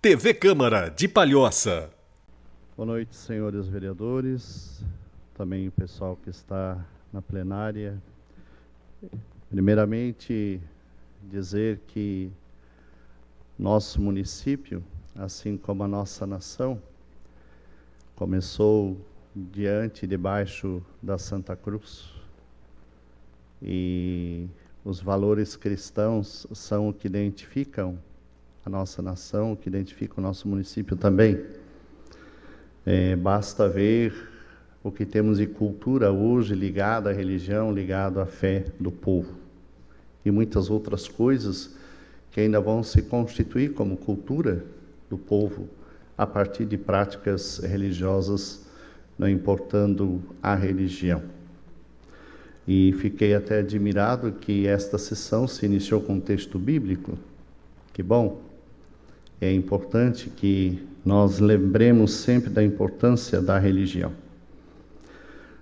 TV Câmara de Palhoça. Boa noite, senhores vereadores, também o pessoal que está na plenária. Primeiramente, dizer que nosso município, assim como a nossa nação, começou debaixo da Santa Cruz, e os valores cristãos são o que identificam a nossa nação, o que identifica o nosso município também. Basta ver o que temos de cultura hoje ligada à religião, ligado à fé do povo, e muitas outras coisas que ainda vão se constituir como cultura do povo a partir de práticas religiosas, não importando a religião. E fiquei até admirado que esta sessão se iniciou com um texto bíblico. Que bom! É importante que nós lembremos sempre da importância da religião.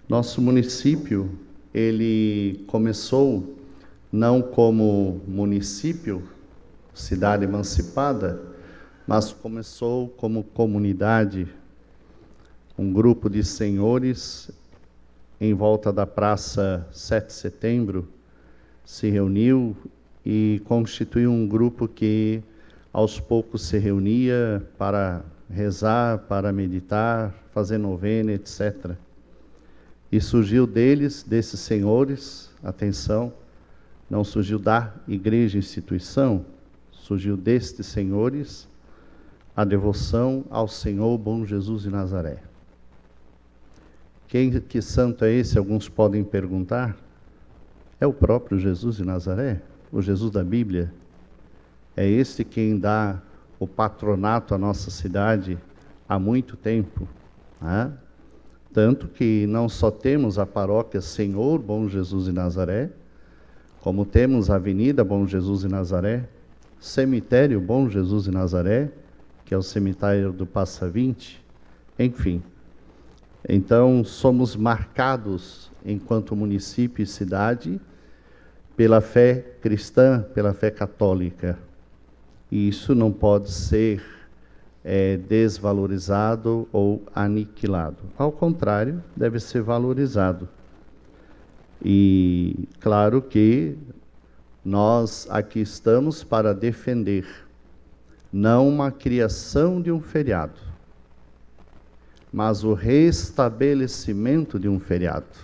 Nosso município, ele começou não como município, cidade emancipada, mas começou como comunidade, um grupo de senhores em volta da Praça 7 de Setembro se reuniu e constituiu um grupo que aos poucos se reunia para rezar, para meditar, fazer novena, etc. E surgiu desses senhores, atenção, não surgiu da igreja instituição, surgiu destes senhores a devoção ao Senhor Bom Jesus de Nazaré. Que santo é esse? Alguns podem perguntar. É o próprio Jesus de Nazaré, o Jesus da Bíblia. É este quem dá o patronato à nossa cidade há muito tempo, né? Tanto que não só temos a paróquia Senhor Bom Jesus de Nazaré, como temos a Avenida Bom Jesus de Nazaré, Cemitério Bom Jesus de Nazaré, que é o cemitério do Passa 20, enfim. Então, somos marcados, enquanto município e cidade, pela fé cristã, pela fé católica. E isso não pode ser desvalorizado ou aniquilado. Ao contrário, deve ser valorizado. E claro que nós aqui estamos para defender, não uma criação de um feriado, mas o restabelecimento de um feriado.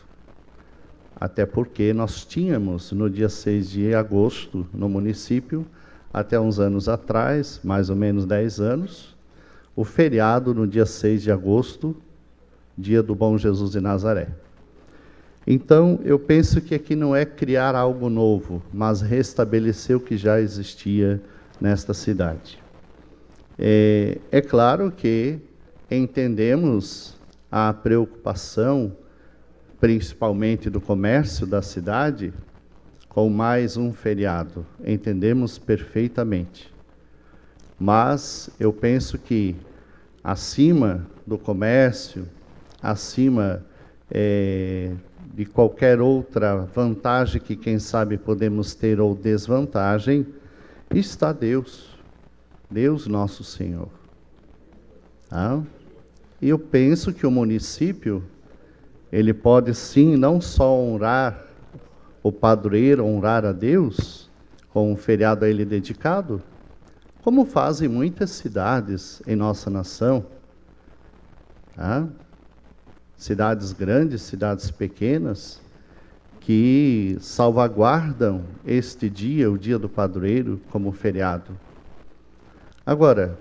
Até porque nós tínhamos, no dia 6 de agosto, no município, até uns anos atrás, mais ou menos 10 anos, o feriado no dia 6 de agosto, dia do Bom Jesus de Nazaré. Então, eu penso que aqui não é criar algo novo, mas restabelecer o que já existia nesta cidade. É claro que entendemos a preocupação, principalmente do comércio da cidade, com mais um feriado. Entendemos perfeitamente. Mas eu penso que, acima do comércio, acima de qualquer outra vantagem que, quem sabe, podemos ter ou desvantagem, está Deus, Deus nosso Senhor. E eu penso que o município, ele pode sim não só honrar o padroeiro, honrar a Deus, com um feriado a ele dedicado, como fazem muitas cidades em nossa nação. Cidades grandes, cidades pequenas, que salvaguardam este dia, o dia do padroeiro, como feriado. Agora,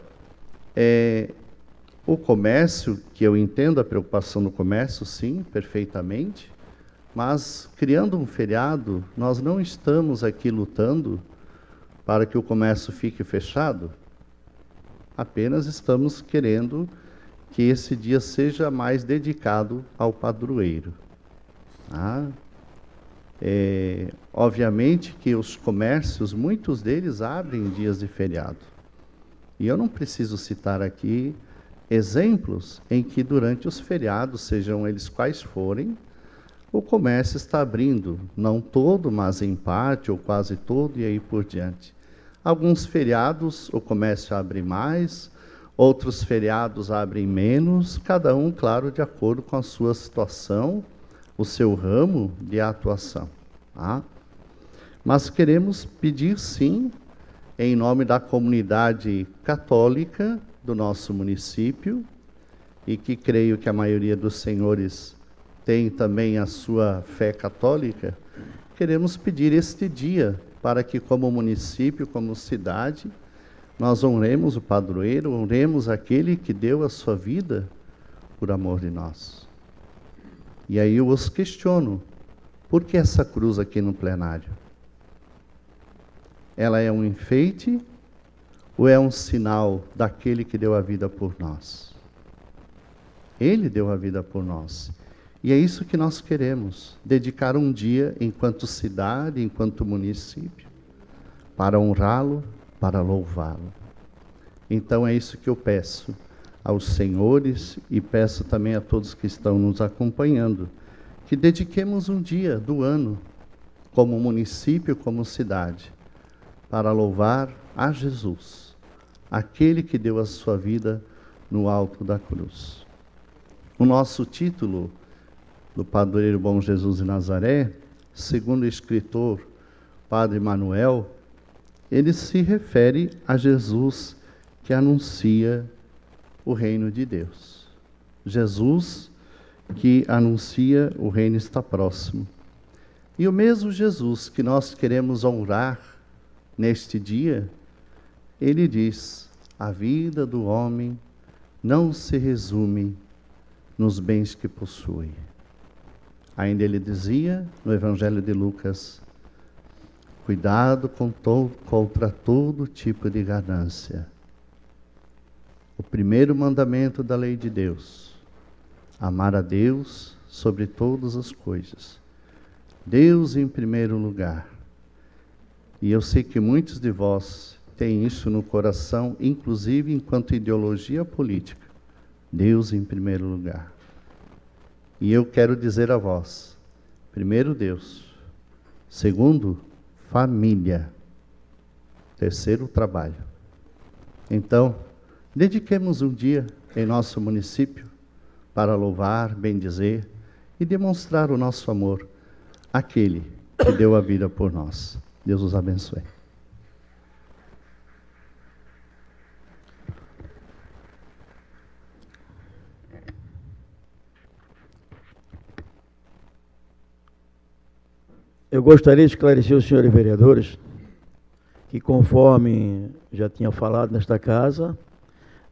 o comércio, que eu entendo a preocupação do comércio, sim, perfeitamente, mas criando um feriado, nós não estamos aqui lutando para que o comércio fique fechado, apenas estamos querendo que esse dia seja mais dedicado ao padroeiro. Obviamente que os comércios, muitos deles abrem dias de feriado. E eu não preciso citar aqui exemplos em que durante os feriados, sejam eles quais forem, o comércio está abrindo, não todo, mas em parte ou quase todo, e aí por diante. Alguns feriados o comércio abre mais, outros feriados abrem menos, cada um, claro, de acordo com a sua situação, o seu ramo de atuação. Tá? Mas queremos pedir, sim, em nome da comunidade católica do nosso município, e que creio que a maioria dos senhores tem também a sua fé católica, queremos pedir este dia para que, como município, como cidade, nós honremos o padroeiro, honremos aquele que deu a sua vida por amor de nós. E aí eu os questiono, por que essa cruz aqui no plenário? Ela é um enfeite ou é um sinal daquele que deu a vida por nós? Ele deu a vida por nós. E é isso que nós queremos, dedicar um dia, enquanto cidade, enquanto município, para honrá-lo, para louvá-lo. Então é isso que eu peço aos senhores e peço também a todos que estão nos acompanhando, que dediquemos um dia do ano, como município, como cidade, para louvar a Jesus, aquele que deu a sua vida no alto da cruz. O nosso título do Padroeiro Bom Jesus de Nazaré, segundo o escritor Padre Manuel, ele se refere a Jesus que anuncia o reino de Deus. Jesus que anuncia o reino está próximo. E o mesmo Jesus que nós queremos honrar neste dia, ele diz: a vida do homem não se resume nos bens que possui. Ainda ele dizia no Evangelho de Lucas: cuidado contra todo tipo de ganância. O primeiro mandamento da lei de Deus: amar a Deus sobre todas as coisas. Deus em primeiro lugar. E eu sei que muitos de vós têm isso no coração, inclusive enquanto ideologia política. Deus em primeiro lugar. E eu quero dizer a vós: primeiro Deus, segundo, família, terceiro, trabalho. Então, dediquemos um dia em nosso município para louvar, bendizer e demonstrar o nosso amor àquele que deu a vida por nós. Deus os abençoe. Eu gostaria de esclarecer aos senhores vereadores que, conforme já tinha falado nesta casa,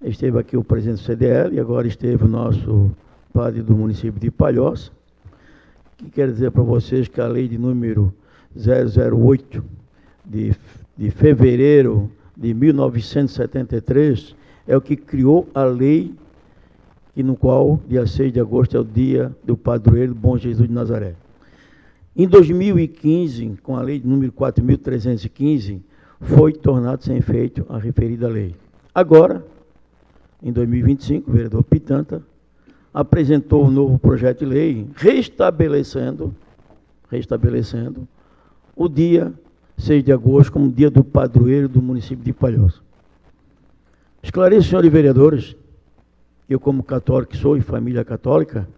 esteve aqui o presidente do CDL e agora esteve o nosso padre do município de Palhoça, que quer dizer para vocês que a lei de número 008 de fevereiro de 1973 é o que criou a lei e no qual dia 6 de agosto é o dia do padroeiro Bom Jesus de Nazaré. Em 2015, com a lei número 4.315, foi tornado sem efeito a referida lei. Agora, em 2025, o vereador Pitanta apresentou um novo projeto de lei restabelecendo o dia 6 de agosto como dia do padroeiro do município de Palhoça. Esclareço, senhores vereadores, eu como católico sou e família católica,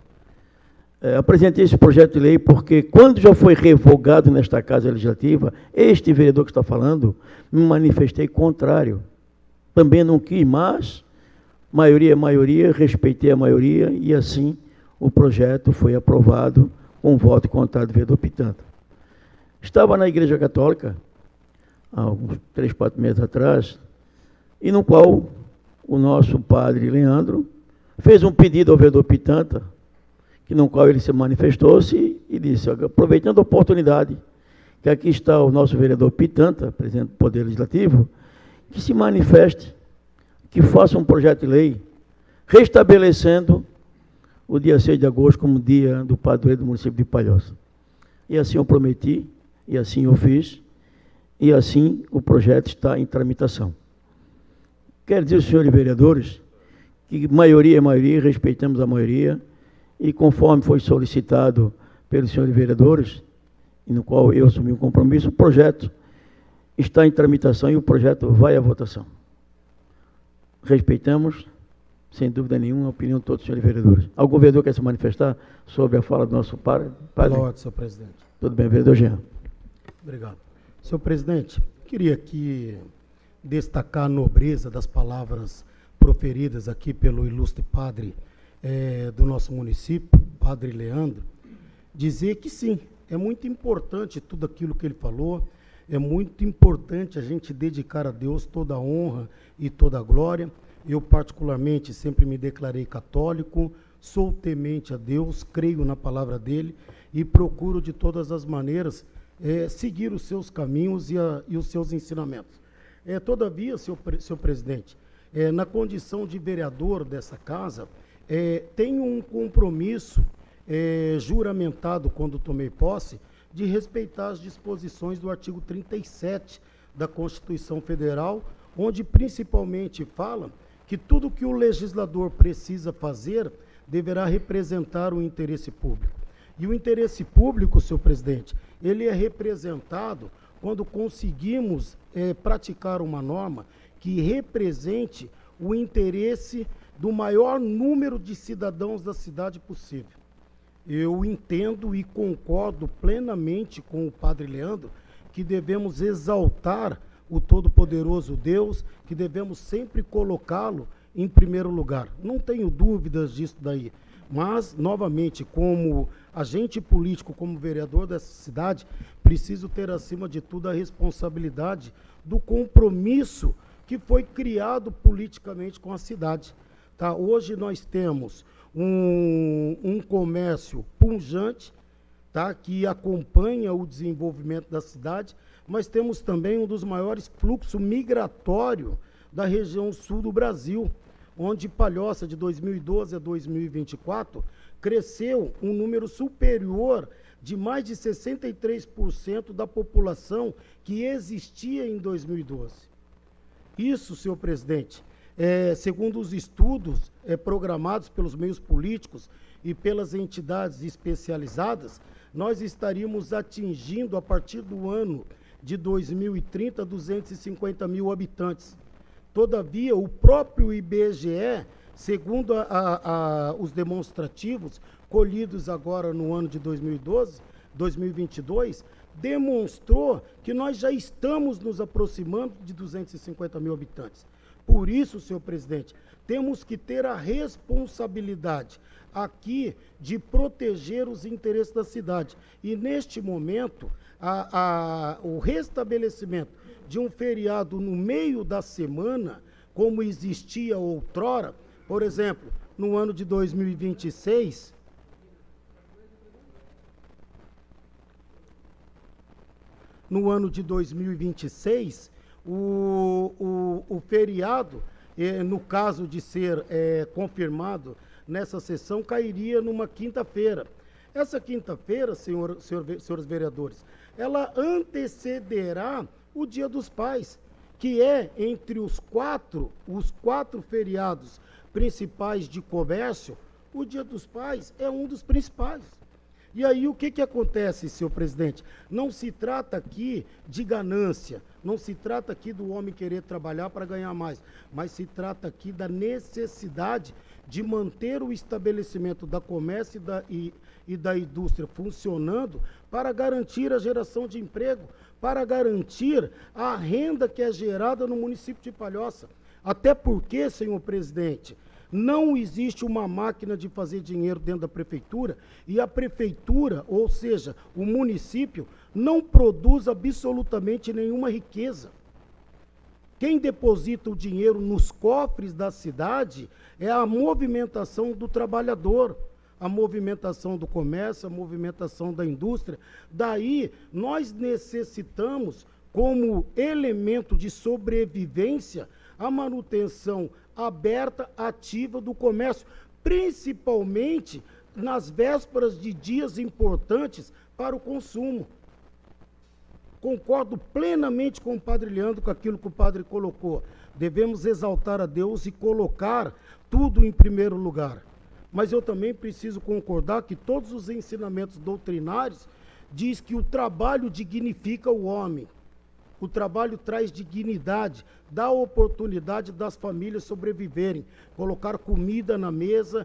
apresentei esse projeto de lei porque, quando já foi revogado nesta Casa Legislativa, este vereador que está falando, me manifestei contrário. Também não quis, mas maioria é maioria, respeitei a maioria e assim o projeto foi aprovado com voto contrário do vereador Pitanta. Estava na Igreja Católica, há uns 3, 4 meses atrás, e no qual o nosso padre Leandro fez um pedido ao vereador Pitanta, no qual ele se manifestou-se e disse: aproveitando a oportunidade, que aqui está o nosso vereador Pitanta, presidente do Poder Legislativo, que se manifeste, que faça um projeto de lei, restabelecendo o dia 6 de agosto como dia do padroeiro do município de Palhoça. E assim eu prometi, e assim eu fiz, e assim o projeto está em tramitação. Quero dizer aos senhores vereadores que maioria é maioria, respeitamos a maioria, e conforme foi solicitado pelos senhores vereadores, e no qual eu assumi um compromisso, o projeto está em tramitação e o projeto vai à votação. respeitamos, sem dúvida nenhuma, a opinião de todos os senhores vereadores. Algum vereador quer se manifestar sobre a fala do nosso padre? Pela ordem, senhor presidente. Tudo bem, vereador Jean. Obrigado. Senhor presidente, queria aqui destacar a nobreza das palavras proferidas aqui pelo ilustre padre do nosso município, padre Leandro, dizer que sim, é muito importante tudo aquilo que ele falou, é muito importante a gente dedicar a Deus toda a honra e toda a glória. Eu, particularmente, sempre me declarei católico, sou temente a Deus, creio na palavra dele e procuro de todas as maneiras seguir os seus caminhos e os seus ensinamentos. Todavia, senhor presidente, na condição de vereador dessa casa, tenho um compromisso juramentado quando tomei posse de respeitar as disposições do artigo 37 da Constituição Federal, onde principalmente fala que tudo que o legislador precisa fazer deverá representar o interesse público. E o interesse público, senhor presidente, ele é representado quando conseguimos praticar uma norma que represente o interesse do maior número de cidadãos da cidade possível. Eu entendo e concordo plenamente com o padre Leandro que devemos exaltar o Todo-Poderoso Deus, que devemos sempre colocá-lo em primeiro lugar. Não tenho dúvidas disso daí. Mas, novamente, como agente político, como vereador dessa cidade, preciso ter, acima de tudo, a responsabilidade do compromisso que foi criado politicamente com a cidade. Tá? Hoje nós temos um comércio pujante, tá? Que acompanha o desenvolvimento da cidade, mas temos também um dos maiores fluxos migratórios da região sul do Brasil, onde Palhoça, de 2012 a 2024, cresceu um número superior de mais de 63% da população que existia em 2012. Isso, senhor presidente, segundo os estudos programados pelos meios políticos e pelas entidades especializadas, nós estaríamos atingindo, a partir do ano de 2030, 250 mil habitantes. Todavia, o próprio IBGE, segundo os demonstrativos colhidos agora no ano de 2022, demonstrou que nós já estamos nos aproximando de 250 mil habitantes. Por isso, senhor presidente, temos que ter a responsabilidade aqui de proteger os interesses da cidade. E, neste momento, o restabelecimento de um feriado no meio da semana, como existia outrora, por exemplo, no ano de 2026, o feriado, no caso de ser confirmado nessa sessão, cairia numa quinta-feira. Essa quinta-feira, senhores vereadores, ela antecederá o Dia dos Pais, que é entre os quatro feriados principais de comércio, o Dia dos Pais é um dos principais. E aí o que acontece, senhor presidente? Não se trata aqui de ganância, não se trata aqui do homem querer trabalhar para ganhar mais, mas se trata aqui da necessidade de manter o estabelecimento da comércio e da indústria funcionando para garantir a geração de emprego, para garantir a renda que é gerada no município de Palhoça. Até porque, senhor presidente, não existe uma máquina de fazer dinheiro dentro da prefeitura e a prefeitura, ou seja, o município, não produz absolutamente nenhuma riqueza. Quem deposita o dinheiro nos cofres da cidade é a movimentação do trabalhador, a movimentação do comércio, a movimentação da indústria. Daí, nós necessitamos, como elemento de sobrevivência, a manutenção aberta, ativa do comércio, principalmente nas vésperas de dias importantes para o consumo. Concordo plenamente com o padre Leandro, com aquilo que o padre colocou. Devemos exaltar a Deus e colocar tudo em primeiro lugar. Mas eu também preciso concordar que todos os ensinamentos doutrinários diz que o trabalho dignifica o homem. O trabalho traz dignidade, dá oportunidade das famílias sobreviverem, colocar comida na mesa,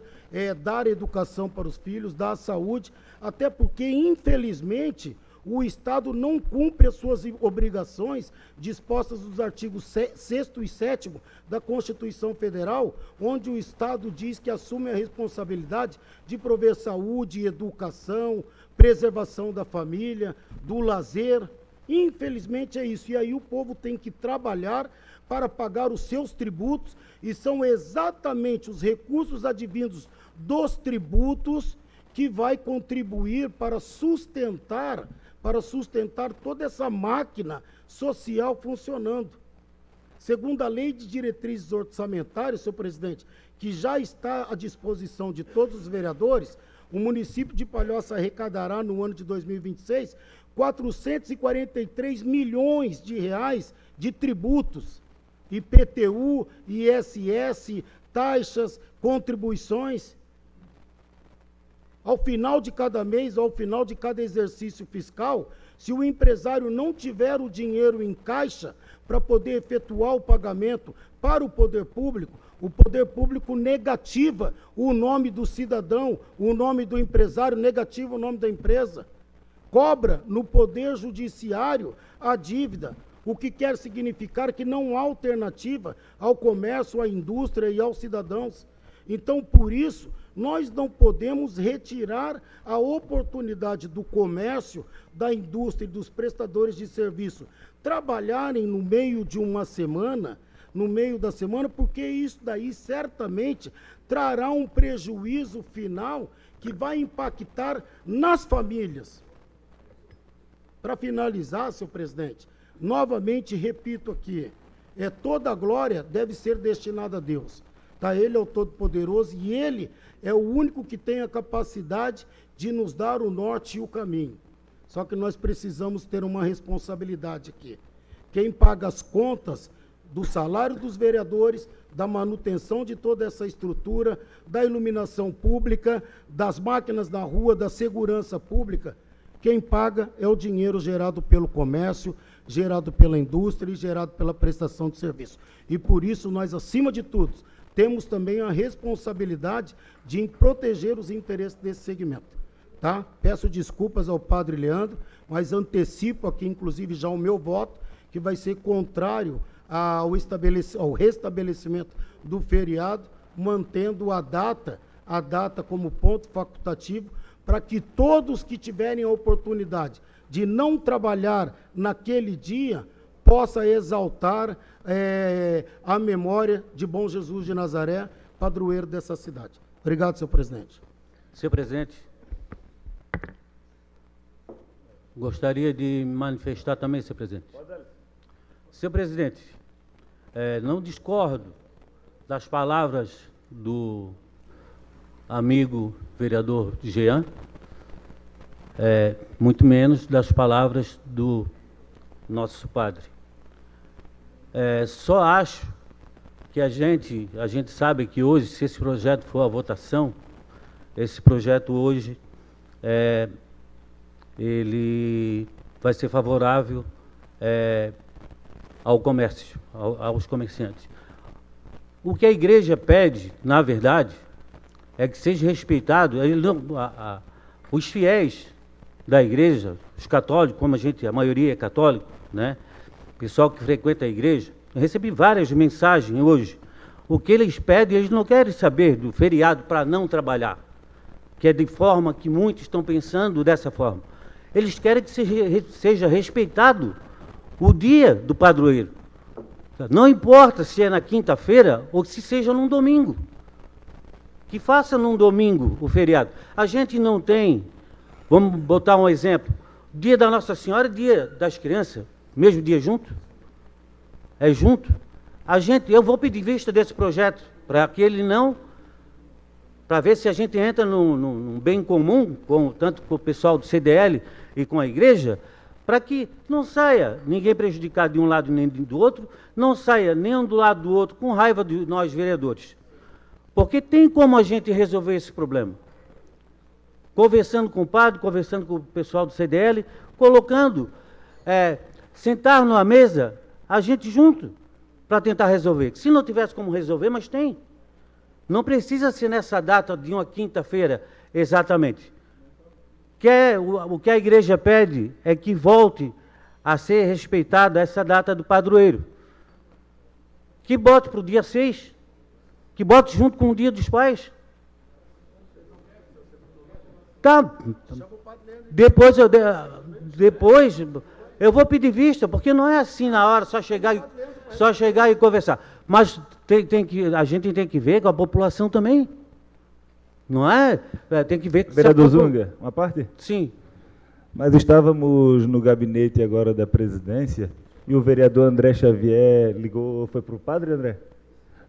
dar educação para os filhos, dar saúde, até porque, infelizmente, o Estado não cumpre as suas obrigações dispostas nos artigos 6º e 7º da Constituição Federal, onde o Estado diz que assume a responsabilidade de prover saúde, educação, preservação da família, do lazer. Infelizmente é isso. E aí o povo tem que trabalhar para pagar os seus tributos, e são exatamente os recursos advindos dos tributos que vai contribuir para sustentar toda essa máquina social funcionando. Segundo a Lei de Diretrizes Orçamentárias, senhor presidente, que já está à disposição de todos os vereadores, o município de Palhoça arrecadará no ano de 2026 443 milhões de reais de tributos, IPTU, ISS, taxas, contribuições. Ao final de cada mês, ao final de cada exercício fiscal, se o empresário não tiver o dinheiro em caixa para poder efetuar o pagamento para o poder público negativa o nome do cidadão, o nome do empresário, negativa o nome da empresa. Cobra no poder judiciário a dívida, o que quer significar que não há alternativa ao comércio, à indústria e aos cidadãos. Então, por isso, nós não podemos retirar a oportunidade do comércio, da indústria e dos prestadores de serviço trabalharem no meio de uma semana, no meio da semana, porque isso daí certamente trará um prejuízo final que vai impactar nas famílias. Para finalizar, senhor presidente, novamente repito aqui, toda a glória deve ser destinada a Deus. Tá? Ele é o Todo-Poderoso e Ele é o único que tem a capacidade de nos dar o norte e o caminho. Só que nós precisamos ter uma responsabilidade aqui. Quem paga as contas do salário dos vereadores, da manutenção de toda essa estrutura, da iluminação pública, das máquinas na rua, da segurança pública, quem paga é o dinheiro gerado pelo comércio, gerado pela indústria e gerado pela prestação de serviço. E por isso nós, acima de tudo, temos também a responsabilidade de proteger os interesses desse segmento. Tá? Peço desculpas ao padre Leandro, mas antecipo aqui, inclusive, já o meu voto, que vai ser contrário ao restabelecimento do feriado, mantendo a data como ponto facultativo, para que todos que tiverem a oportunidade de não trabalhar naquele dia, possa exaltar a memória de Bom Jesus de Nazaré, padroeiro dessa cidade. Obrigado, senhor presidente. Senhor presidente, gostaria de manifestar também, senhor presidente. Senhor presidente, não discordo das palavras do amigo vereador Jean, muito menos das palavras do nosso padre. Só acho que a gente sabe que hoje, se esse projeto for à votação, esse projeto hoje, ele vai ser favorável ao comércio, aos comerciantes. O que a igreja pede, na verdade, é que seja respeitado, os fiéis da igreja, os católicos, como a maioria é católico, né? Pessoal que frequenta a igreja, eu recebi várias mensagens hoje. O que eles pedem, eles não querem saber do feriado para não trabalhar, que é de forma que muitos estão pensando dessa forma. Eles querem que seja respeitado o dia do padroeiro. Não importa se é na quinta-feira ou se seja num domingo. Que faça num domingo o feriado. A gente não tem, vamos botar um exemplo, dia da Nossa Senhora e dia das crianças, mesmo dia junto? É junto? Eu vou pedir vista desse projeto, para que ele não, para ver se a gente entra num bem comum, tanto com o pessoal do CDL e com a igreja, para que não saia ninguém prejudicado de um lado nem do outro, não saia nem um do lado do outro com raiva de nós vereadores. Porque tem como a gente resolver esse problema. Conversando com o padre, conversando com o pessoal do CDL, colocando sentar numa mesa, a gente junto, para tentar resolver. Se não tivesse como resolver, mas tem. Não precisa ser nessa data de uma quinta-feira, exatamente. O que a igreja pede é que volte a ser respeitada essa data do padroeiro. Que bote para o dia 6, que bote junto com o dia dos pais. Tá. Depois eu vou pedir vista, porque não é assim na hora, só chegar e conversar. Mas a gente tem que ver com a população também. Não é? Tem que ver... Vereador Zunga, uma parte? Sim. Nós estávamos no gabinete agora da presidência e o vereador André Xavier ligou, foi para o padre, André?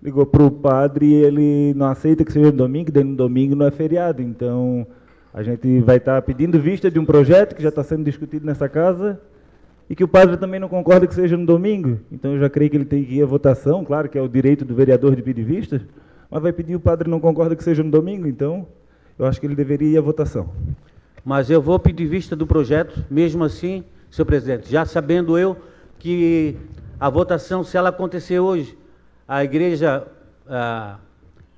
Ligou para o padre e ele não aceita que seja no domingo, daí no domingo não é feriado. Então, a gente vai estar pedindo vista de um projeto que já está sendo discutido nessa casa e que o padre também não concorda que seja no domingo. Então, eu já creio que ele tem que ir à votação, claro que é o direito do vereador de pedir vista, mas vai pedir, o padre não concorda que seja no domingo, então eu acho que ele deveria ir à votação. Mas eu vou pedir vista do projeto, mesmo assim, senhor presidente, já sabendo eu que a votação, se ela acontecer hoje, a igreja,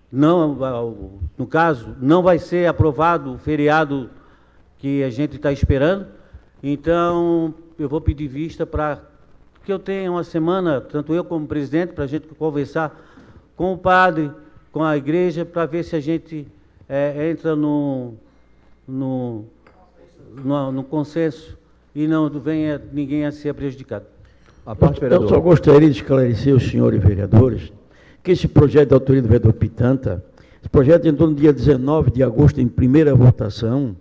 no caso, não vai ser aprovado o feriado que a gente está esperando, então eu vou pedir vista para que eu tenha uma semana, tanto eu como presidente, para a gente conversar com o padre, com a igreja, para ver se a gente entra no consenso e não venha ninguém a ser prejudicado. Eu só gostaria de esclarecer os senhores vereadores que esse projeto de autoria do vereador Pitanta, esse projeto entrou no dia 19 de agosto em primeira votação.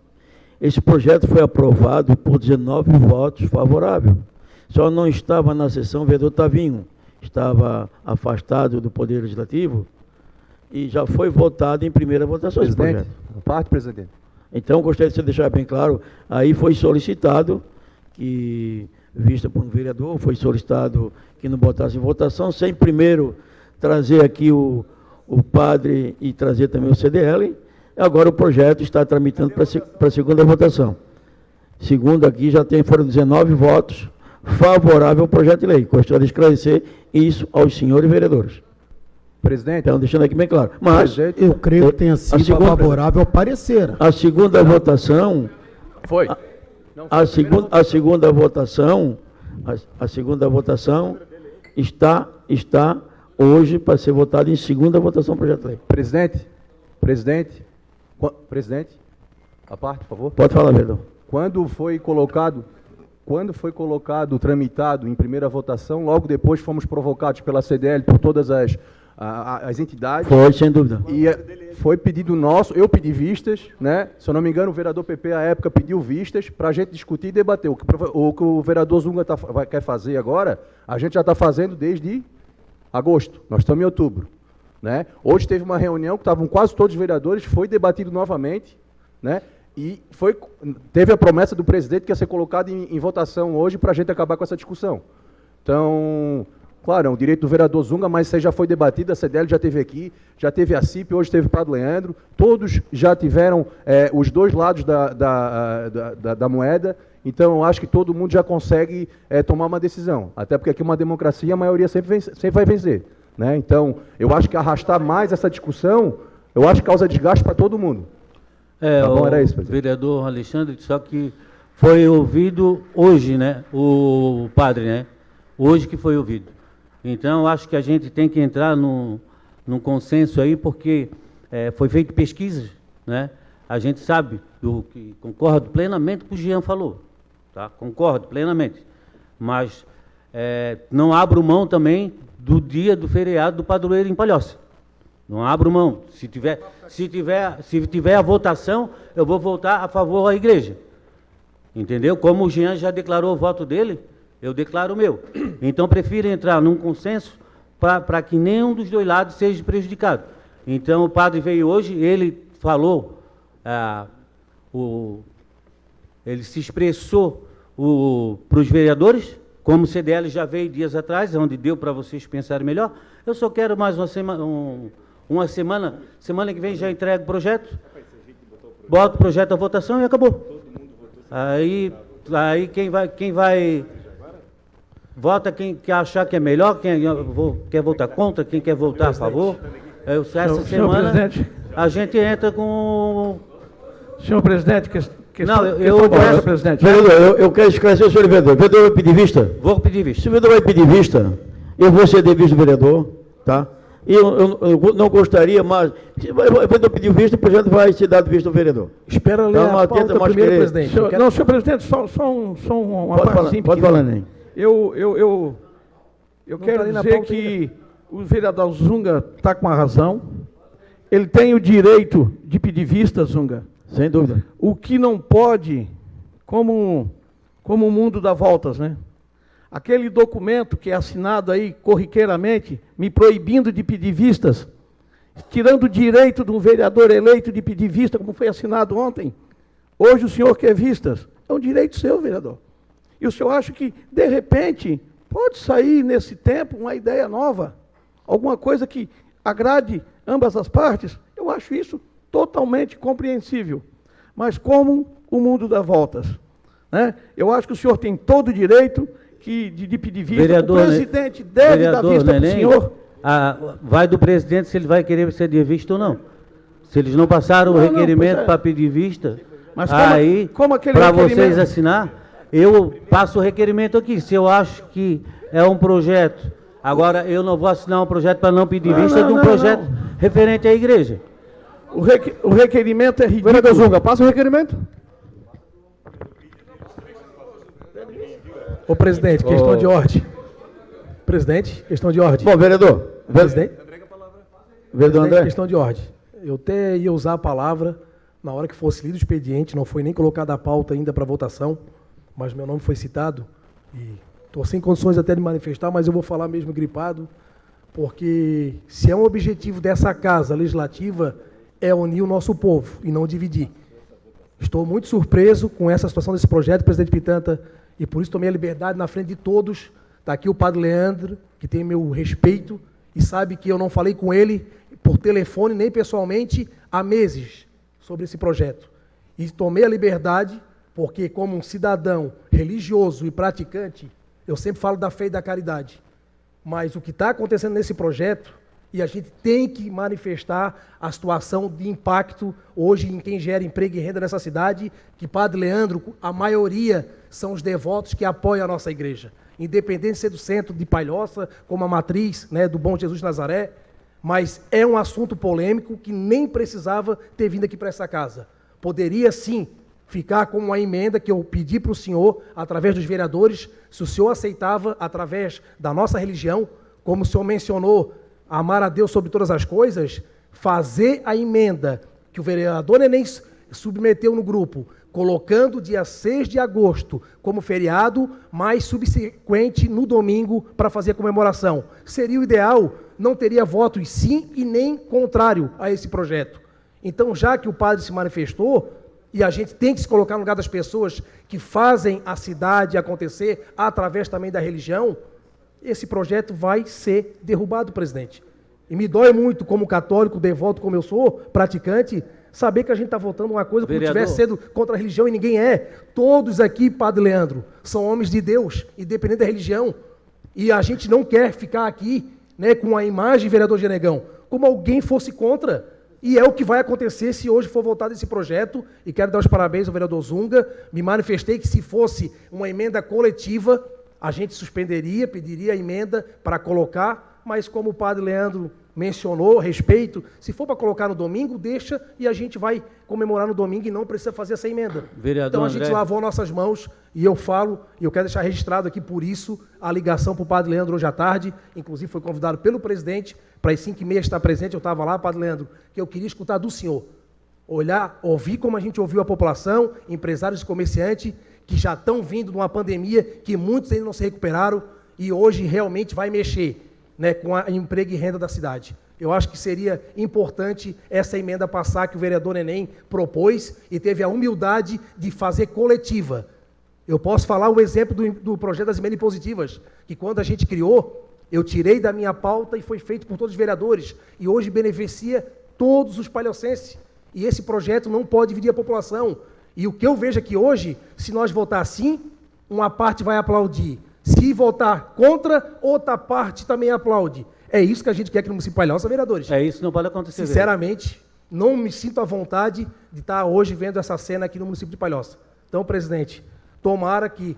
Esse projeto foi aprovado por 19 votos favoráveis. Só não estava na sessão o vereador Tavinho, estava afastado do Poder Legislativo e já foi votado em primeira votação esse projeto. Presidente. Então, gostaria de você deixar bem claro, aí foi solicitado que, vista por um vereador, foi solicitado que não botasse em votação, sem primeiro trazer aqui o padre e trazer também o CDL. Agora o projeto está tramitando para a segunda votação. Segundo aqui, foram 19 votos favoráveis ao projeto de lei. Gostaria de esclarecer isso aos senhores vereadores. Presidente. Então, deixando aqui bem claro. Mas eu creio que tenha sido favorável ao parecer. A segunda votação... Foi. A segunda votação está hoje para ser votada em segunda votação do projeto de lei. Presidente, a parte, por favor. Pode falar, vereador. Quando foi colocado, tramitado em primeira votação, logo depois fomos provocados pela CDL, por todas as entidades. Foi, sem dúvida. E foi pedido nosso, eu pedi vistas, né? Se eu não me engano, o vereador PP, à época, pediu vistas para a gente discutir e debater. O que o vereador Zunga quer fazer agora, a gente já está fazendo desde agosto. Nós estamos em outubro. Né? Hoje teve uma reunião que estavam quase todos os vereadores, foi debatido novamente, né? E teve a promessa do presidente que ia ser colocado em votação hoje para a gente acabar com essa discussão. Então, claro, é um direito do vereador Zunga, mas isso aí já foi debatido, a CDL já teve aqui, já teve a CIP, hoje teve o Padre Leandro, todos já tiveram os dois lados da moeda, então eu acho que todo mundo já consegue tomar uma decisão, até porque aqui é uma democracia, a maioria sempre vai vencer. Né? Então, eu acho que arrastar mais essa discussão, eu acho que causa desgaste para todo mundo. Tá bom, era isso, presidente. Vereador Alexandre, só que foi ouvido hoje, né? O padre, né? Hoje que foi ouvido. Então, eu acho que a gente tem que entrar num consenso aí, porque foi feito pesquisas, né? A gente sabe, que concordo plenamente com o que o Jean falou, tá? Concordo plenamente. Mas não abro mão também do dia do feriado do padroeiro em Palhoça. Não abro mão. Se tiver a votação, eu vou votar a favor da igreja. Entendeu? Como o Jean já declarou o voto dele, eu declaro o meu. Então, prefiro entrar num consenso para que nenhum dos dois lados seja prejudicado. Então, o padre veio hoje, ele falou, ele se expressou para os vereadores, como o CDL já veio dias atrás, onde deu para vocês pensarem melhor. Eu só quero mais uma semana que vem já entrego o projeto, boto o projeto à votação e acabou. Aí quem vai Vota quem quer achar que é melhor, quem quer votar contra, quem quer votar a favor. Essa semana a gente entra com... Senhor presidente, Não, senhor presidente. Vereador, eu quero esclarecer o senhor vereador. O vereador vai pedir vista? Vou pedir vista. Se o vereador vai pedir vista, eu vou ceder vista do vereador, tá? E eu não gostaria, mas se o vereador pedir vista, o projeto vai ser dado vista ao vereador. Espera ler Então, a pauta atenta, mas primeiro, querer- presidente. Senhor, não, senhor presidente, só uma Pode partezinha falar, pequena. Ney. Eu Não tá quero ali na dizer pauta que o vereador Zunga está com a razão. Ele tem o direito de pedir vista, Zunga. Sem dúvida. O que não pode, como o mundo dá voltas, né? Aquele documento que é assinado aí corriqueiramente, me proibindo de pedir vistas, tirando o direito de um vereador eleito de pedir vista, como foi assinado ontem. Hoje o senhor quer vistas. É um direito seu, vereador. E o senhor acha que, de repente, pode sair nesse tempo uma ideia nova, alguma coisa que agrade ambas as partes? Eu acho isso totalmente compreensível. Mas como o mundo dá voltas, né? Eu acho que o senhor tem todo o direito de pedir vista. Vereador, o presidente deve dar vista para o Neném, senhor. vai do presidente se ele vai querer ser vista ou não. Se eles não passaram o Não, requerimento pois é. para pedir vista, Mas aí, como aquele para requerimento- vocês assinar, eu passo o requerimento aqui. Se eu acho que é um projeto, agora eu não vou assinar um projeto para não pedir Não, vista não, de um não, projeto não. referente à igreja. O requerimento é ridículo. Vereador Zunga, passa o requerimento. Ô, presidente, questão de ordem. Presidente, questão de ordem. Bom, vereador. Presidente, Vereador André. questão de ordem. Eu até ia usar a palavra na hora que fosse lido o expediente, não foi nem colocada a pauta ainda para votação, mas meu nome foi citado e estou sem condições até de manifestar, mas eu vou falar mesmo gripado, porque se é um objetivo dessa casa legislativa, é unir o nosso povo e não dividir. Estou muito surpreso com essa situação desse projeto, presidente Pitanta, e por isso tomei a liberdade na frente de todos. Está aqui o padre Leandro, que tem meu respeito, e sabe que eu não falei com ele por telefone, nem pessoalmente, há meses, sobre esse projeto. E tomei a liberdade, porque como um cidadão religioso e praticante, eu sempre falo da fé e da caridade. Mas o que está acontecendo nesse projeto, e a gente tem que manifestar a situação de impacto hoje em quem gera emprego e renda nessa cidade, que Padre Leandro, a maioria são os devotos que apoiam a nossa igreja. Independente de ser do centro de Palhoça, como a matriz, né, do Bom Jesus de Nazaré, mas é um assunto polêmico que nem precisava ter vindo aqui para essa casa. Poderia, sim, ficar como uma emenda que eu pedi para o senhor, através dos vereadores, se o senhor aceitava, através da nossa religião, como o senhor mencionou, amar a Deus sobre todas as coisas, fazer a emenda que o vereador Neném submeteu no grupo, colocando dia 6 de agosto como feriado, mas subsequente no domingo para fazer a comemoração. Seria o ideal, não teria votos sim e nem contrário a esse projeto. Então, já que o padre se manifestou, e a gente tem que se colocar no lugar das pessoas que fazem a cidade acontecer através também da religião, esse projeto vai ser derrubado, presidente. E me dói muito, como católico, devoto como eu sou, praticante, saber que a gente está votando uma coisa como se Vereador. estivesse sendo contra a religião e ninguém é. Todos aqui, Padre Leandro, são homens de Deus, independente da religião. E a gente não quer ficar aqui, né, com a imagem, vereador Genegão, como alguém fosse contra. E é o que vai acontecer se hoje for votado esse projeto. E quero dar os parabéns ao vereador Zunga. Me manifestei que se fosse uma emenda coletiva, a gente suspenderia, pediria a emenda para colocar, mas como o padre Leandro mencionou, respeito, se for para colocar no domingo, deixa e a gente vai comemorar no domingo e não precisa fazer essa emenda. Vereador Então a gente André. lavou nossas mãos e eu falo, e eu quero deixar registrado aqui por isso, a ligação para o padre Leandro hoje à tarde, inclusive foi convidado pelo presidente para as 5h30 estar presente, eu estava lá, padre Leandro, que eu queria escutar do senhor. Olhar, ouvir como a gente ouviu a população, empresários e comerciantes, que já estão vindo de uma pandemia, que muitos ainda não se recuperaram, e hoje realmente vai mexer, né, com a emprego e renda da cidade. Eu acho que seria importante essa emenda passar que o vereador Neném propôs e teve a humildade de fazer coletiva. Eu posso falar o exemplo do projeto das emendas impositivas, que quando a gente criou, eu tirei da minha pauta e foi feito por todos os vereadores, e hoje beneficia todos os palhocenses. E esse projeto não pode dividir a população. E o que eu vejo aqui hoje, se nós votar assim, uma parte vai aplaudir Se votar contra, outra parte também aplaude. É isso que a gente quer aqui no município de Palhoça, vereadores. É isso que não pode acontecer. Sinceramente, não me sinto à vontade de estar hoje vendo essa cena aqui no município de Palhoça. Então, presidente, tomara que,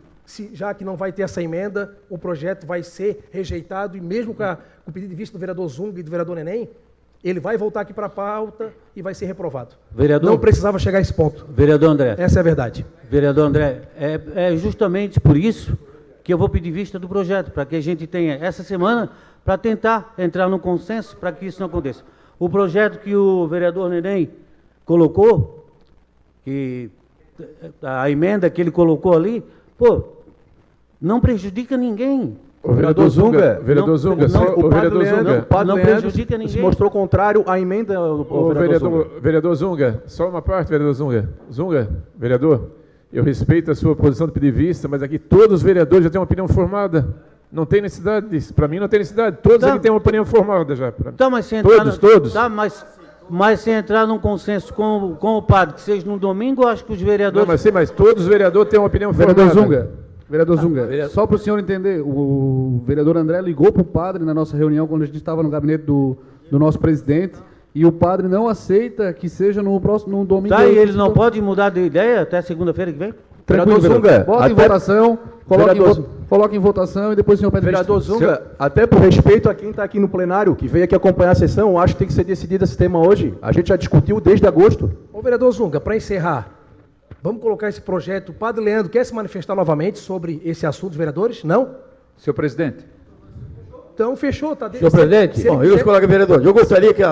já que não vai ter essa emenda, o projeto vai ser rejeitado, e mesmo com o pedido de vista do vereador Zunga e do vereador Neném, ele vai voltar aqui para a pauta e vai ser reprovado. Vereador, não precisava chegar a esse ponto. Vereador André. Essa é a verdade. Vereador André, é justamente por isso que eu vou pedir vista do projeto, para que a gente tenha essa semana para tentar entrar num consenso para que isso não aconteça. O projeto que o vereador Neném colocou, a emenda que ele colocou ali, pô, não prejudica ninguém. O vereador Zunga, o vereador Zunga, o padre não Leandro prejudica ninguém. se mostrou contrário à emenda O vereador Zunga, só uma parte, vereador Zunga. Zunga, vereador, eu respeito a sua posição de pedir vista, mas aqui todos os vereadores já têm uma opinião formada. Não tem necessidade disso. Para mim não tem necessidade. Todos aqui têm uma opinião formada já. Tá, mas se entrar todos. Tá, mas se entrar num consenso com o padre, que seja no domingo, eu acho que os vereadores... Não, mas todos os vereadores têm uma opinião formada. Vereador Zunga, só para o senhor entender, o vereador André ligou para o padre na nossa reunião, quando a gente estava no gabinete do nosso presidente, e o padre não aceita que seja no domingo. Tá, e ele não pode mudar de ideia até segunda-feira que vem? Vereador Zunga, bota em votação, coloque em votação e depois o senhor pede vereador Zunga, até por respeito a quem está aqui no plenário, que veio aqui acompanhar a sessão, eu acho que tem que ser decidido esse tema hoje. A gente já discutiu desde agosto. Ô, vereador Zunga, para encerrar, vamos colocar esse projeto. O padre Leandro quer se manifestar novamente sobre esse assunto dos vereadores? Não? Senhor presidente. Então, fechou. Tá Senhor presidente, bom, e os colegas vereadores, eu gostaria que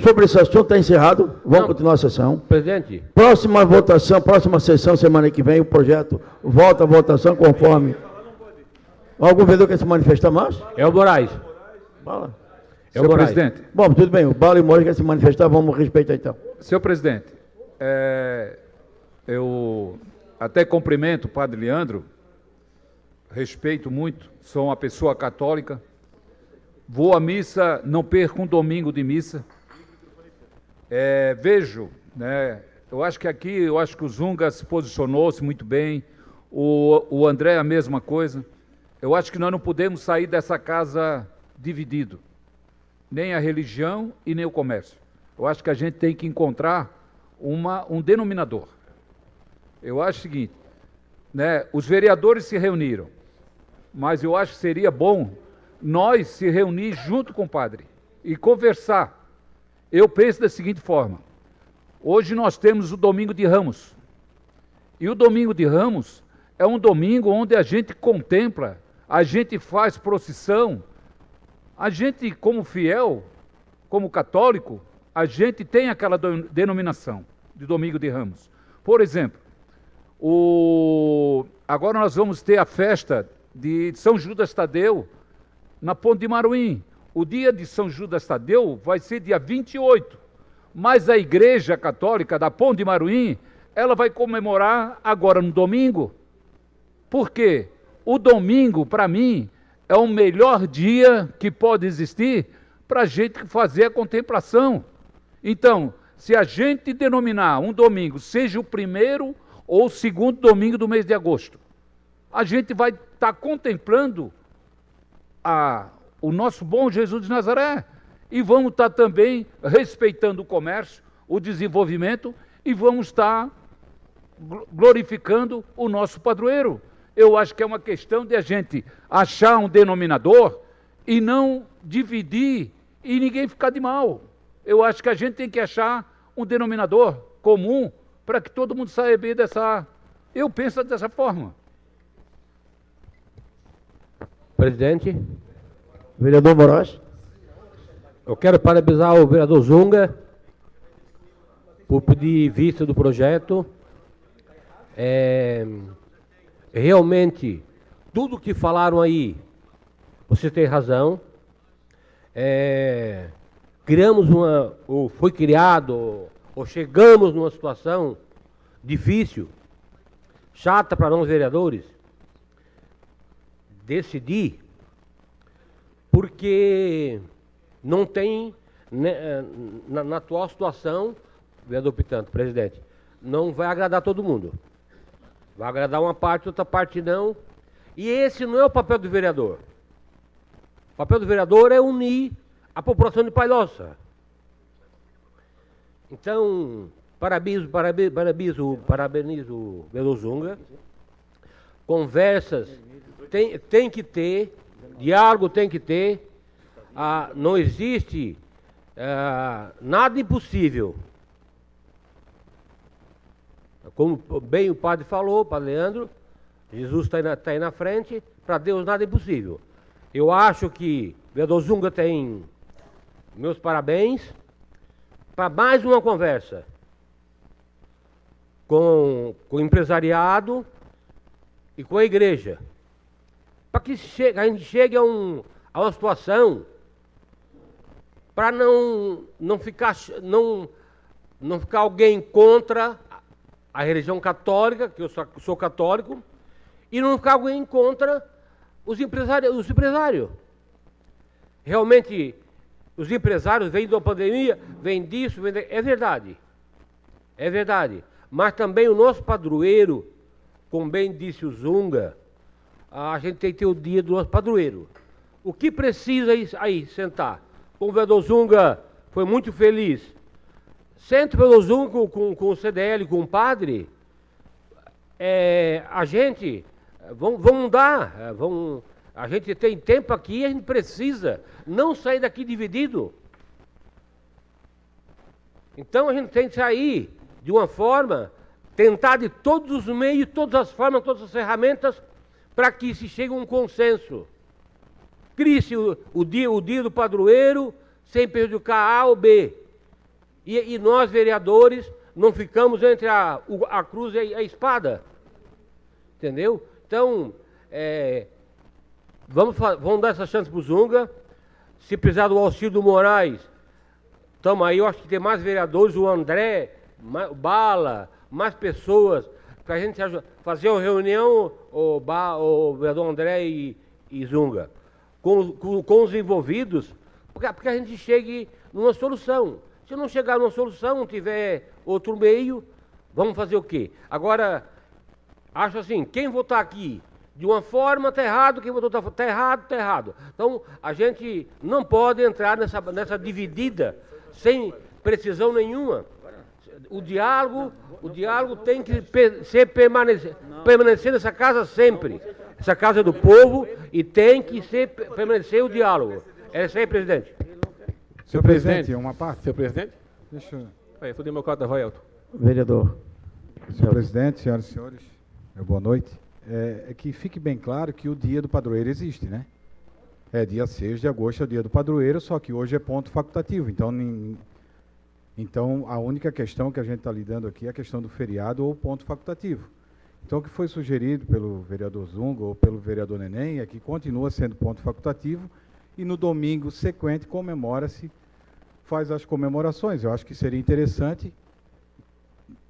sobre esse assunto está encerrado, vamos continuar a sessão. Presidente. Próxima votação, próxima sessão, semana que vem, o projeto volta à votação conforme... Algum vereador quer se manifestar mais? É o Moraes. Fala. Senhor presidente. Bom, tudo bem, o Bala e o Moraes quer se manifestar, vamos respeitar então. Senhor presidente, eu até cumprimento o padre Leandro, respeito muito, sou uma pessoa católica, vou à missa, não perco um domingo de missa, vejo, né, eu acho que o Zunga se posicionou-se muito bem, o André a mesma coisa, eu acho que nós não podemos sair dessa casa dividido, nem a religião e nem o comércio. Eu acho que a gente tem que encontrar um denominador. Eu acho o seguinte, né, os vereadores se reuniram, mas eu acho que seria bom nós se reunir junto com o padre e conversar. Eu penso da seguinte forma, hoje nós temos o Domingo de Ramos, e o Domingo de Ramos é um domingo onde a gente contempla, a gente faz procissão, a gente como fiel, como católico, a gente tem aquela denominação de Domingo de Ramos. Por exemplo, agora nós vamos ter a festa de São Judas Tadeu na Ponte de Maruim. O dia de São Judas Tadeu vai ser dia 28, mas a Igreja Católica da Ponte de Maruim, ela vai comemorar agora no domingo. Por quê? O domingo, para mim, é o melhor dia que pode existir para a gente fazer a contemplação. Então, se a gente denominar um domingo, seja o primeiro ou o segundo domingo do mês de agosto, a gente vai estar contemplando o nosso bom Jesus de Nazaré e vamos estar também respeitando o comércio, o desenvolvimento e vamos estar glorificando o nosso padroeiro. Eu acho que é uma questão de a gente achar um denominador e não dividir e ninguém ficar de mal. Eu acho que a gente tem que achar um denominador comum para que todo mundo saia bem dessa... Eu penso dessa forma. Presidente. Vereador Moraes. Eu quero parabenizar o vereador Zunga por pedir vista do projeto. Realmente, tudo que falaram aí, você tem razão. Criamos ou foi criado, ou chegamos numa situação difícil, chata para nós vereadores, decidir, porque não tem, né, na atual situação, vereador Pitanto, presidente, não vai agradar todo mundo. Vai agradar uma parte, outra parte não. E esse não é o papel do vereador. O papel do vereador é unir a população de Palhoça. Então, parabenizo o vereador Zunga. Conversas tem que ter, diálogo tem que ter. Não existe nada impossível. Como bem o padre falou, o padre Leandro, Jesus está aí na frente, para Deus nada é impossível. Eu acho que o vereador Zunga tem meus parabéns para mais uma conversa com o empresariado e com a igreja. Para que a gente chegue a uma situação para não ficar alguém contra a religião católica, que eu sou católico, e não ficar alguém contra os empresários. Realmente, os empresários vêm da pandemia, vêm disso, é verdade. É verdade. Mas também o nosso padroeiro, como bem disse o Zunga, a gente tem que ter o dia do nosso padroeiro. O que precisa aí sentar? Como o vereador Zunga foi muito feliz, senta o vereador Zunga com o CDL, com o padre, a gente, vamos mudar, a gente tem tempo aqui, a gente precisa não sair daqui dividido. Então a gente tem que sair de uma forma, tentar de todos os meios, todas as formas, todas as ferramentas, para que se chegue a um consenso. Crie-se o dia do padroeiro, sem prejudicar A ou B. E nós, vereadores, não ficamos entre a cruz e a espada. Entendeu? Então, vamos dar essa chance para o Zunga. Se precisar do auxílio do Moraes, estamos aí, eu acho que tem mais vereadores, o André, o Bala, mais pessoas, para a gente fazer uma reunião, o vereador André e Zunga, com os envolvidos, porque a gente chegue numa solução. Se não chegar numa solução, não tiver outro meio, vamos fazer o quê? Agora, acho assim, quem votar aqui de uma forma está errado, quem votou está errado, está errado. Então, a gente não pode entrar nessa dividida sem precisão nenhuma. O diálogo tem que permanecer nessa casa sempre. Essa casa é do povo e tem que permanecer o diálogo. É isso aí, presidente. Senhor presidente, uma parte. Senhor presidente? Deixa eu... Eu sou democrata, Royalton. Vereador. Senhor presidente, senhoras e senhores, boa noite. É que fique bem claro que o dia do padroeiro existe, né? Dia 6 de agosto é o dia do padroeiro, só que hoje é ponto facultativo. Então, a única questão que a gente está lidando aqui é a questão do feriado ou ponto facultativo. Então, o que foi sugerido pelo vereador Zunga ou pelo vereador Neném é que continua sendo ponto facultativo e no domingo sequente comemora-se, faz as comemorações. Eu acho que seria interessante,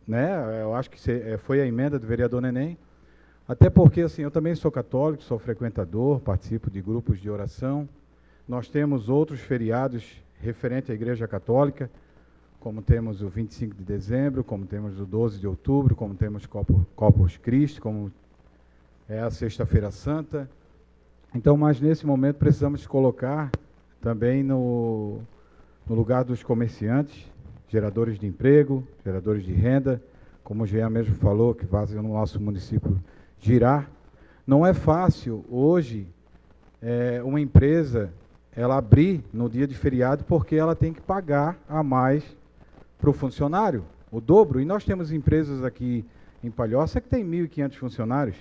né? Eu acho que foi a emenda do vereador Neném, até porque, assim, eu também sou católico, sou frequentador, participo de grupos de oração. Nós temos outros feriados referentes à Igreja Católica, como temos o 25 de dezembro, como temos o 12 de outubro, como temos Corpus Christi, como é a Sexta-feira Santa. Então, mas nesse momento precisamos colocar também no lugar dos comerciantes, geradores de emprego, geradores de renda, como o Jean mesmo falou, que fazem no nosso município girar. Não é fácil hoje uma empresa ela abrir no dia de feriado porque ela tem que pagar a mais para o funcionário, o dobro. E nós temos empresas aqui em Palhoça que tem 1.500 funcionários.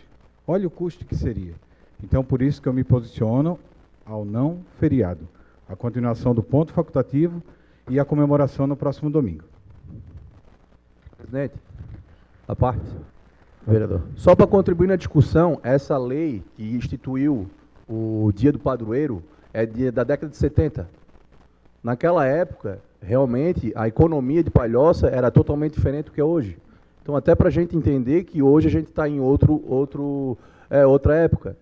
Olha o custo que seria. Então, por isso que eu me posiciono ao não feriado. A continuação do ponto facultativo e a comemoração no próximo domingo. Presidente, a parte. Vereador. Só para contribuir na discussão, essa lei que instituiu o Dia do Padroeiro é da década de 70. Naquela época, realmente, a economia de Palhoça era totalmente diferente do que é hoje. Então, até para a gente entender que hoje a gente está em outra época.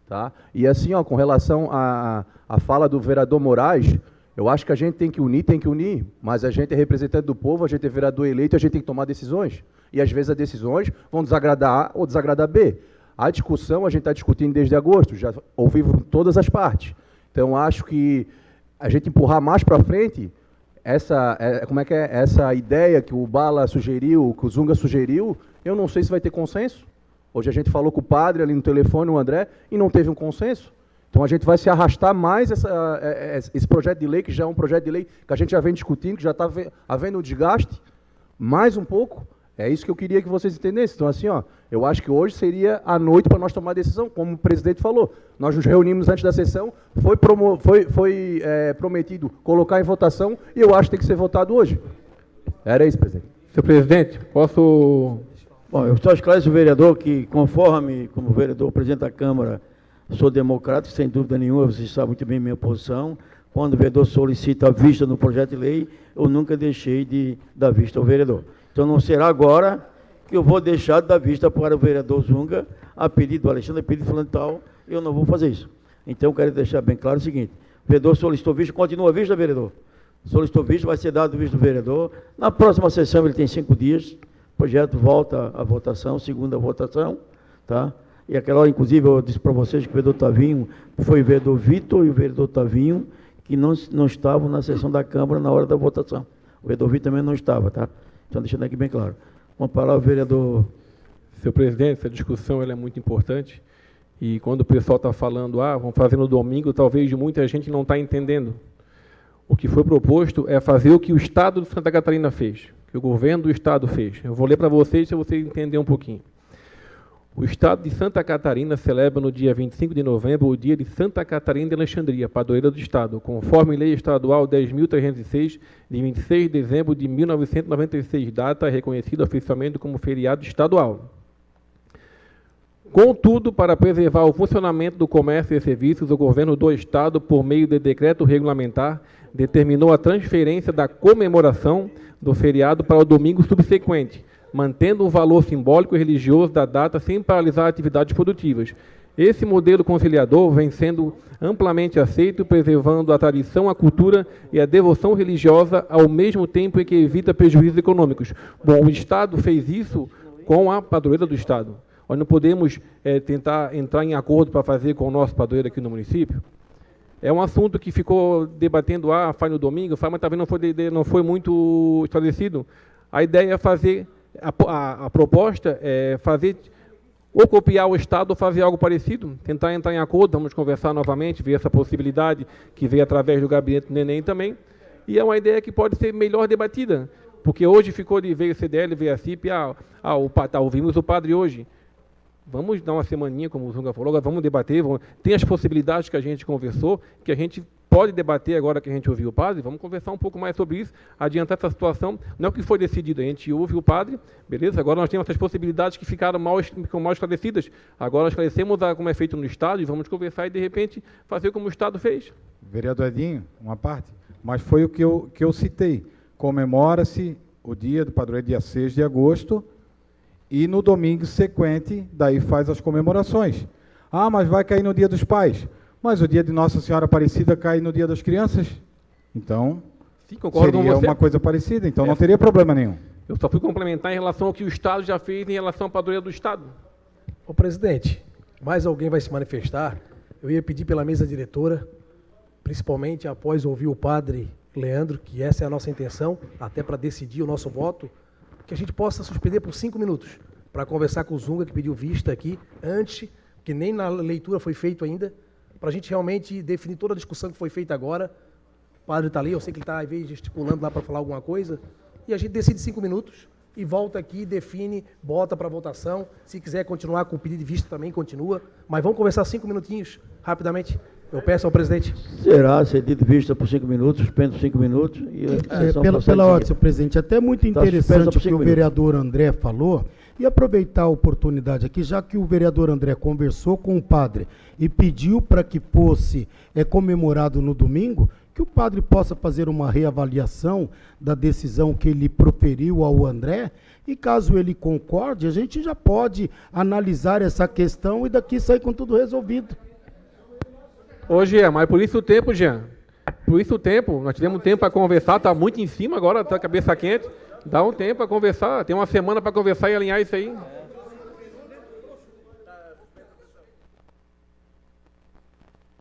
Tá? E assim, ó, com relação à fala do vereador Moraes, eu acho que a gente tem que unir, mas a gente é representante do povo, a gente é vereador eleito, a gente tem que tomar decisões. E às vezes as decisões vão desagradar A ou desagradar B. A discussão, a gente está discutindo desde agosto, já ouvimos todas as partes. Então, acho que a gente empurrar mais para frente essa ideia que o Bala sugeriu, que o Zunga sugeriu, eu não sei se vai ter consenso. Hoje a gente falou com o padre ali no telefone, o André, e não teve um consenso. Então a gente vai se arrastar mais esse projeto de lei, que já é um projeto de lei que a gente já vem discutindo, que já está havendo um desgaste, mais um pouco. É isso que eu queria que vocês entendessem. Então, assim, ó, eu acho que hoje seria a noite para nós tomar a decisão, como o presidente falou. Nós nos reunimos antes da sessão, foi prometido colocar em votação, e eu acho que tem que ser votado hoje. Era isso, presidente. Senhor presidente, posso... Bom, eu só esclareço o vereador que, conforme, como vereador, presidente da Câmara, sou democrático, sem dúvida nenhuma, você sabe muito bem minha posição. Quando o vereador solicita a vista no projeto de lei, eu nunca deixei de dar vista ao vereador. Então não será agora que eu vou deixar de dar vista para o vereador Zunga, a pedido do Alexandre, a pedido fulano e tal, eu não vou fazer isso. Então eu quero deixar bem claro o seguinte: o vereador solicitou vista, continua a vista, vereador? Solicitou vista, vai ser dado vista do vereador. Na próxima sessão ele tem 5 dias, o projeto volta à votação, segunda votação, tá? E aquela hora, inclusive, eu disse para vocês que o vereador Tavinho, foi o vereador Vitor e o vereador Tavinho, que não estavam na sessão da Câmara na hora da votação. O vereador Vitor também não estava, tá? Então, deixando aqui bem claro. Uma palavra, vereador. Senhor presidente, essa discussão ela é muito importante. E quando o pessoal está falando, vamos fazer no domingo, talvez muita gente não está entendendo. O que foi proposto é fazer o que o Estado de Santa Catarina fez, que o governo do Estado fez. Eu vou ler para vocês, se vocês entenderem um pouquinho. O Estado de Santa Catarina celebra no dia 25 de novembro o dia de Santa Catarina de Alexandria, padroeira do Estado, conforme Lei Estadual 10.306, de 26 de dezembro de 1996, data reconhecida oficialmente como feriado estadual. Contudo, para preservar o funcionamento do comércio e serviços, o governo do Estado, por meio de decreto regulamentar, determinou a transferência da comemoração do feriado para o domingo subsequente, mantendo o valor simbólico e religioso da data sem paralisar atividades produtivas. Esse modelo conciliador vem sendo amplamente aceito, preservando a tradição, a cultura e a devoção religiosa, ao mesmo tempo em que evita prejuízos econômicos. Bom, o Estado fez isso com a padroeira do Estado. Nós não podemos tentar entrar em acordo para fazer com o nosso padroeiro aqui no município. É um assunto que ficou debatendo, faz no domingo, mas talvez não foi muito esclarecido. A ideia é fazer... A proposta é fazer, ou copiar o Estado, ou fazer algo parecido, tentar entrar em acordo, vamos conversar novamente, ver essa possibilidade que veio através do gabinete do Neném também, e é uma ideia que pode ser melhor debatida, porque hoje veio o CDL, veio a CIP, ouvimos o padre hoje, vamos dar uma semaninha, como o Zunga falou, agora vamos debater, tem as possibilidades que a gente conversou, que a gente pode debater agora que a gente ouviu o padre, vamos conversar um pouco mais sobre isso, adiantar essa situação, não é o que foi decidido, a gente ouve o padre, beleza? Agora nós temos essas possibilidades que ficaram mal esclarecidas, agora esclarecemos como é feito no Estado e vamos conversar e, de repente, fazer como o Estado fez. Vereador Edinho, uma parte, mas foi o que eu citei, comemora-se o dia do padroeiro, dia 6 de agosto, e no domingo sequente, daí faz as comemorações. Mas vai cair no dia dos pais. Mas o dia de Nossa Senhora Aparecida cai no dia das crianças. Então, sim, concordo seria com você. Uma coisa parecida, então não teria problema nenhum. Eu só fui complementar em relação ao que o Estado já fez em relação à padroeira do Estado. Ô, presidente, mais alguém vai se manifestar? Eu ia pedir pela mesa diretora, principalmente após ouvir o padre Leandro, que essa é a nossa intenção, até para decidir o nosso voto, que a gente possa suspender por 5 minutos, para conversar com o Zunga, que pediu vista aqui, antes, que nem na leitura foi feito ainda, para a gente realmente definir toda a discussão que foi feita agora. O padre está ali, eu sei que ele está, às vezes, gesticulando lá para falar alguma coisa, e a gente decide 5 minutos, e volta aqui, define, bota para votação. Se quiser continuar com o pedido de vista, também continua, mas vamos conversar 5 minutinhos, rapidamente. Eu peço ao presidente. Será cedido vista por 5 minutos, suspendo 5 minutos. Pela ordem, senhor presidente, até muito interessante o que o vereador André falou, e aproveitar a oportunidade aqui, já que o vereador André conversou com o padre e pediu para que fosse comemorado no domingo, que o padre possa fazer uma reavaliação da decisão que ele proferiu ao André, e caso ele concorde, a gente já pode analisar essa questão e daqui sair com tudo resolvido. Ô, Jean, mas por isso o tempo, Jean. Por isso o tempo, nós tivemos tempo para conversar, está muito em cima agora, está a cabeça quente. Dá um tempo para conversar, tem uma semana para conversar e alinhar isso aí.